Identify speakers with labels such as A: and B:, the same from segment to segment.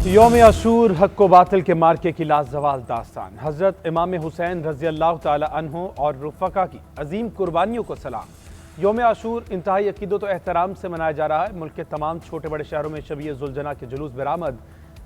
A: यौम आशूर हक व बातिल के मार्के की लाजवाल दास्तान। हज़रत इमाम हुसैन रज़ी अल्लाह ताला अन्हु और रुफ़क़ा की अजीम कुर्बानियों को सलाम। यौम आशूर इंतहाई अक़ीदत व एहतराम से मनाया जा रहा है। मुल्क के तमाम छोटे बड़े शहरों में शबीए ज़ुलजना के जुलूस बरामद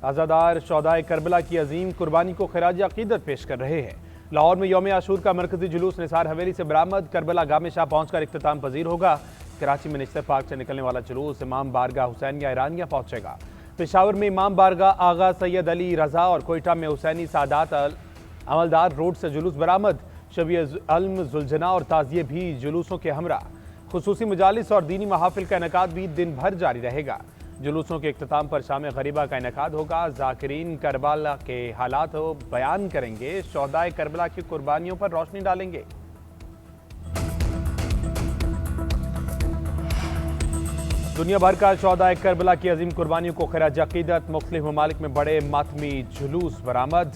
A: अज़ादार शौहदाए करबला की अजीम कुर्बानी को खिराज अक़ीदत पेश कर रहे हैं। लाहौर में यौम आशूर का मरकज़ी जुलूस निसार हवेली से बरामद करबला गामे शाह पहुँच कर इख्तिताम पजीर होगा। कराची में निश्तर पार्क से निकलने वाला जुलूस इमाम बारगाह हुसैनिया ईरानिया पहुँचेगा। पेशावर में इमाम बारगाह आगा सैयद अली रज़ा और कोयटा में हुसैनी सादात अमलदार रोड से जुलूस बरामद। शबीए अल्म ज़ुलजना और ताज़िए भी जुलूसों के हमरा। खुसूसी मजालिस और दीनी महाफिल का इनेकाद भी दिन भर जारी रहेगा। जुलूसों के इख्तिताम पर शाम गरीबा का इनेकाद होगा। ज़ाकिरीन करबला के हालात बयान करेंगे। शौहदाए करबला की कुर्बानियों पर रोशनी डालेंगे। दुनिया भर का शौहदाए करबला की अजीम कुर्बानियों को खिराज अक़ीदत। मुख्तलिफ ममालिक में बड़े मातमी जुलूस बरामद।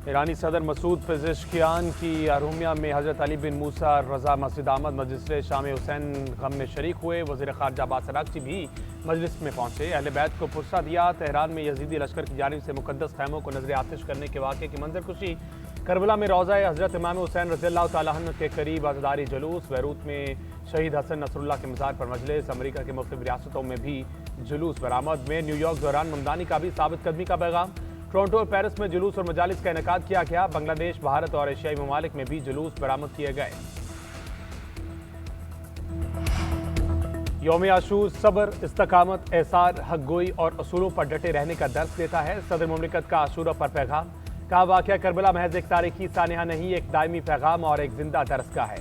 A: ईरानी सदर मसूद पेज़ेश्कियान की अरूमिया में हज़रत अली बिन मूसा रज़ा मस्जिद अहमद मजलिस शाम हुसैन गम में शरीक हुए। वज़ीर ख़ारजा अब्बास अराग़ची भी मजलिस में पहुंचे। अहले बैत को पुरसा दिया। तेहरान में यजीदी लश्कर की जानिब से मुक़द्दस खैमों को नजर आतिश करने के वाक़े की मंजर खुशी। करबला में रोज़ा हज़रत इमाम हुसैन रज़ी अल्लाह ताला अन्हु के करीब अज़ादारी जुलूस। बैरूत में शहीद हसन नसरुल्लाह के मज़ार पर मजलिस। अमरीका की मुख्तलिफ रियासतों में भी जुलूस बरामद। में न्यूयॉर्क दौरान ममदानी का भी साबित कदमी का पैगाम। टोरंटो और पेरिस में जुलूस और मजालिस का इनेकाद किया गया। बांग्लादेश, भारत और एशियाई ममालिक में भी जुलूस बरामद किए गए। यौम आशूर सब्र, इस्तकामत, एसार, हक गोई और असूलों पर डटे रहने का दर्स देता है। सदर मुमलिकत का आशूरा पर पैगाम। कहा वाक़या करबला महज एक तारीखी सानिया नहीं, एक दायमी पैगाम और एक जिंदा दर्स का है।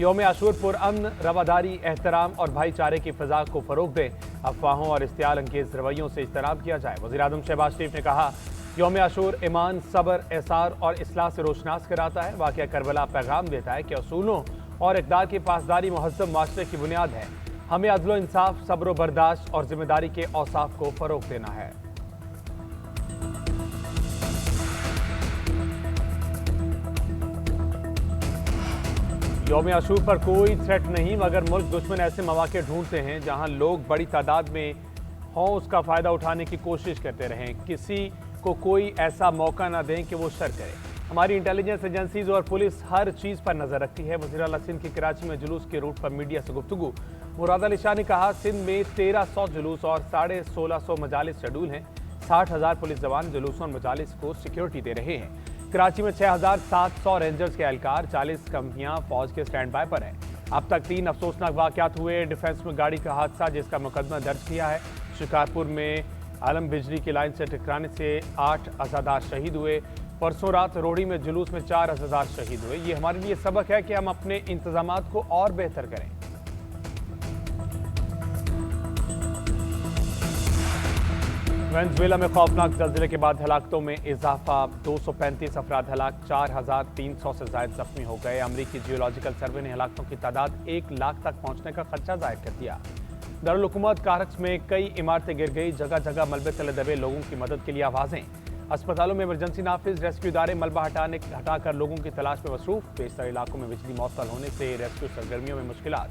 A: यौम आशूर पुरअमन, रवादारी, एहतराम और भाईचारे की फ़िज़ा को फ़रोग़ दे। अफवाहों और इश्तियाल अंगेज़ रवैयों से इज्तनाब किया जाए। वज़ीर आज़म शहबाज शरीफ ने कहा यौम आशूर ईमान, सब्र, एसार और इस्लाह से रोशनास कराता है। वाक़या करबला पैगाम देता है कि असूलों और इक़दार की पासदारी मुहज़्ज़म माशरे की बुनियाद है। हमें अदल व इंसाफ, सब्र व बर्दाश्त और जिम्मेदारी के औसाफ को फ़रोग़ देना है। यौम आशूर पर कोई थ्रेट नहीं, मगर मुल्क दुश्मन ऐसे मौके ढूंढते हैं जहां लोग बड़ी तादाद में हों, उसका फ़ायदा उठाने की कोशिश करते रहें। किसी को कोई ऐसा मौका ना दें कि वो शर करे। हमारी इंटेलिजेंस एजेंसीज और पुलिस हर चीज़ पर नज़र रखती है। वज़ीर आला सिंध की कराची में जुलूस के रूट पर मीडिया से गुफ्तगू। मुराद अली शाह ने कहा सिंध में 1300 जुलूस और 1650 मजालिस शेड्यूल हैं। 60,000 पुलिस जवान जुलूसों और मजालिस को सिक्योरिटी दे रहे हैं। कराची में 6700 रेंजर्स के एहलकार, 40 कंपनियां फौज के स्टैंड बाय पर हैं। अब तक 3 अफसोसनाक वाक़यात हुए। डिफेंस में गाड़ी का हादसा जिसका मुकदमा दर्ज किया है। शिकारपुर में आलम बिजली की लाइन से टकराने से 8 अज़ादार शहीद हुए। परसों रात रोहड़ी में जुलूस में 4 अज़ादार शहीद हुए। ये हमारे लिए सबक है कि हम अपने इंतजामात को और बेहतर करें। वेनेज़ुएला में खौफनाक ज़लज़ले के बाद हलाकतों में इजाफा। 235 अफराद हलाक, 4300 से ज़ायद जख्मी हो गए। अमरीकी जियोलॉजिकल सर्वे ने हलाकतों की तादाद 1 लाख तक पहुंचने का खदशा जाहिर कर दिया। दारुल हुकूमत कारक्स में कई इमारतें गिर गई। जगह जगह मलबे तले दबे लोगों की मदद के लिए आवाज़ें। अस्पतालों में इमरजेंसी नाफिज। रेस्क्यू इदारे मलबा हटाकर लोगों की तलाश में मसरूफ। बेशतर इलाकों में बिजली मौसल होने से रेस्क्यू सरगर्मियों में मुश्किलात।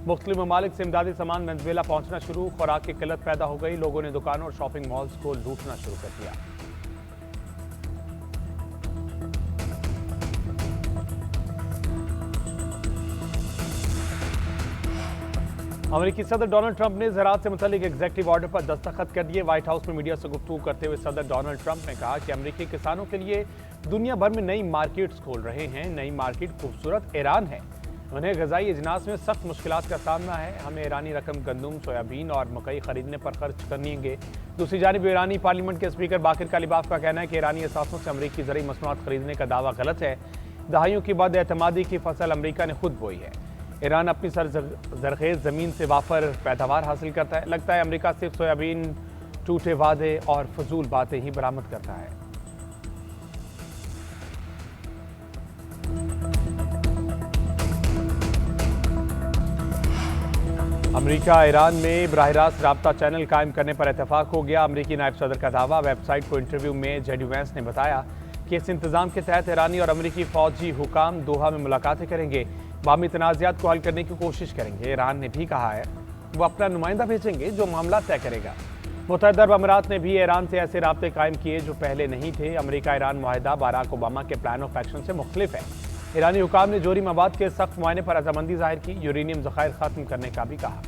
A: मुख्तलिफ ममालिक से इमदादी सामान वेनेज़ुएला पहुंचना शुरू। खुराक की किल्लत पैदा हो गई। लोगों ने दुकानों और शॉपिंग मॉल्स को लूटना शुरू कर दिया। अमेरिकी सदर डोनाल्ड ट्रंप ने ज़राअत से मुतल्लिक एग्जीक्यूटिव ऑर्डर पर दस्तखत कर दिए। व्हाइट हाउस में मीडिया से गुफ्तगू करते हुए सदर डोनाल्ड ट्रंप ने कहा कि अमेरिकी किसानों के लिए दुनिया भर में नई मार्केट्स खोल रहे हैं। नई मार्केट खूबसूरत ईरान है। उन्हें ग़िज़ाई इजनास में सख्त मुश्किलात का सामना है। हमें ईरानी रकम गंदम, सोयाबीन और मकई खरीदने पर खर्च करेंगे। दूसरी जानिब ईरानी पार्लियामेंट के स्पीकर बाकिर कालिबाफ का कहना है कि ईरानी असासों से अमरीकी ज़रूरी मसनूआत खरीदने का दावा गलत है। दहाइयों की बद एतमादी की फसल अमरीका ने खुद बोई है। ईरान अपनी सरज़रखेज़ ज़मीन से वाफर पैदावार हासिल करता है। लगता है अमरीका सिर्फ सोयाबीन, टूटे वादे और फजूल बातें ही बरामद करता है। अमरीका ईरान में बराह रास्त राब्ता चैनल कायम करने पर इत्तेफाक हो गया। अमरीकी नायब सदर का दावा। वेबसाइट को इंटरव्यू में जेडी वैंस ने बताया कि इस इंतजाम के तहत ईरानी और अमरीकी फौजी हुकाम दोहा में मुलाकातें करेंगे। बाहमी तनाज़ात को हल करने की कोशिश करेंगे। ईरान ने भी कहा है वो अपना नुमाइंदा भेजेंगे जो मामला तय करेगा। मुत्तहिदा अरब अमीरात ने भी ईरान से ऐसे राब्ते कायम किए जो पहले नहीं थे। अमेरिका ईरान मुआहदा बाराक ओबामा के प्लान ऑफ एक्शन से मुख्तलिफ है। ईरानी हुकाम ने जोहरी मवाद के सख्त मुआयने पर रजामंदी जाहिर की। यूरेनियम ज़खायर खत्म करने का भी कहा।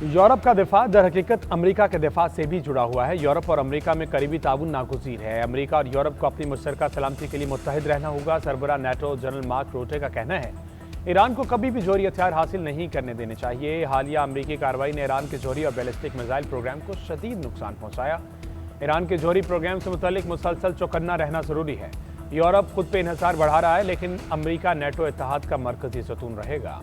A: यूरोप का दिफा दर हकीकत अमेरिका के दिफा से भी जुड़ा हुआ है। यूरोप और अमेरिका में करीबी ताउन नागुज़ीर है। अमेरिका और यूरोप को अपनी मुश्तरका सलामती के लिए मुत्तहिद रहना होगा। सरबराह नेटो जनरल मार्क रूटे का कहना है ईरान को कभी भी जोहरी हथियार हासिल नहीं करने देने चाहिए। हालिया अमरीकी कार्रवाई ने ईरान के जोहरी और बैलिस्टिक मिसाइल प्रोग्राम को शदीद नुकसान पहुंचाया। ईरान के जोहरी प्रोग्राम से मुतल्लिक मुसलसल चौकन्ना रहना जरूरी है। यूरोप खुद पे इन्हिसार बढ़ा रहा है, लेकिन अमरीका नेटो इत्तेहाद का मरकजी सतून रहेगा।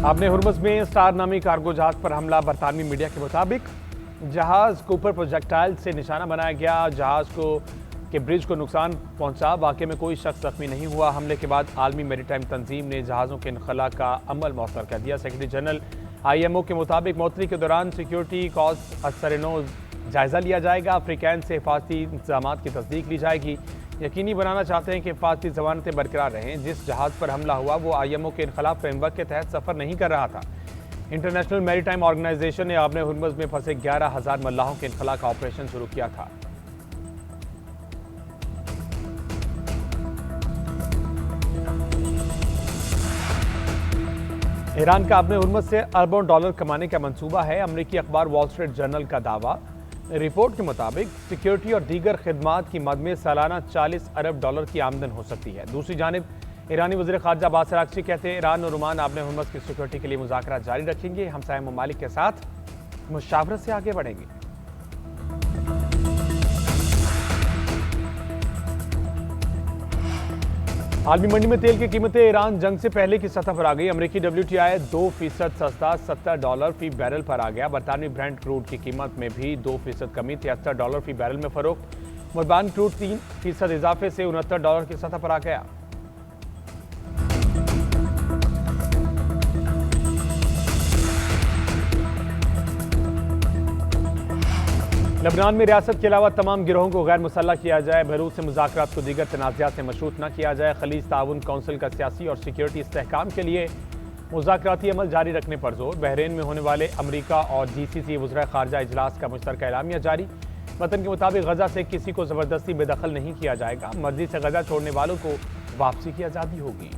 A: आपने हुर्मुज़ में स्टार नामी कार्गो जहाज पर हमला। बरतानवी मीडिया के मुताबिक जहाज के ऊपर प्रोजेक्टाइल से निशाना बनाया गया। जहाज को के ब्रिज को नुकसान पहुंचा। वाक़े में कोई शख्स जख्मी नहीं हुआ। हमले के बाद आलमी मैरीटाइम तंजीम ने जहाज़ों के इनखला का अमल मौसर कर दिया। सेक्रेटरी जनरल IMO के मुताबिक मौतरी के दौरान सिक्योरिटी कॉस्ट असरनो जायज़ा लिया जाएगा। अफ्रीकैन से हिफाजती इंतजाम की तस्दीक ली जाएगी। यकीनी बनाना चाहते हैं कि हिफाजती ज़मानतें बरकरार रहें। जिस जहाज़ पर हमला हुआ वो IMO के इनखलाब फ्रेमवर्क के तहत सफ़र नहीं कर रहा था। इंटरनेशनल मैरीटाइम ऑर्गेनाइजेशन ने आबने हुर्मुज़ में फंसे 11,000 मल्लाहों के इनखला का ऑपरेशन शुरू किया था। ईरान का अपने हुर्मुज़ से अरबों डॉलर कमाने का मंसूबा है। अमरीकी अखबार वॉल स्ट्रीट जर्नल का दावा। रिपोर्ट के मुताबिक सिक्योरिटी और दीगर खिदमात की मद में सालाना 40 अरब डॉलर की आमदन हो सकती है। दूसरी जानिब ईरानी वज़ीर ख़ारजा अब्बास अराग़ची कहते हैं ईरान और ओमान आबने हुर्मुज़ की सिक्योरिटी के लिए मुज़ाकरात जारी रखेंगे। हमसाया ममालिक के साथ मुशावरत से आगे बढ़ेंगे। आलमी मंडी में तेल की कीमतें ईरान जंग से पहले की सतह पर आ गई। अमरीकी WTI 2% सस्ता $70 फी बैरल पर आ गया। बरतानवी ब्रेंट क्रूड की कीमत में भी 2% कमी, $73 फी बैरल में फरोख्त। मुल्बान क्रूड 3% इजाफे से $69 की सतह पर आ गया। लबनान में रियासत के अलावा तमाम गिरोहों को गैर मुसल्लह किया जाए। बैरूत से मुज़ाकरात को दीगर तनाज़ात से मशरूत न किया जाए। खलीज ताउन कौंसिल का सियासी और सिक्योरिटी इस्तेहकाम के लिए मुज़ाकराती अमल जारी रखने पर जोर। बहरीन में होने वाले अमरीका और GCC वज़राए ख़ारजा इजलास का मुश्तरका एलामिया जारी। वतन के मुताबिक गजा से किसी को ज़बरदस्ती बेदखल नहीं किया जाएगा। मर्जी से गजा छोड़ने वालों को वापसी की आज़ादी होगी।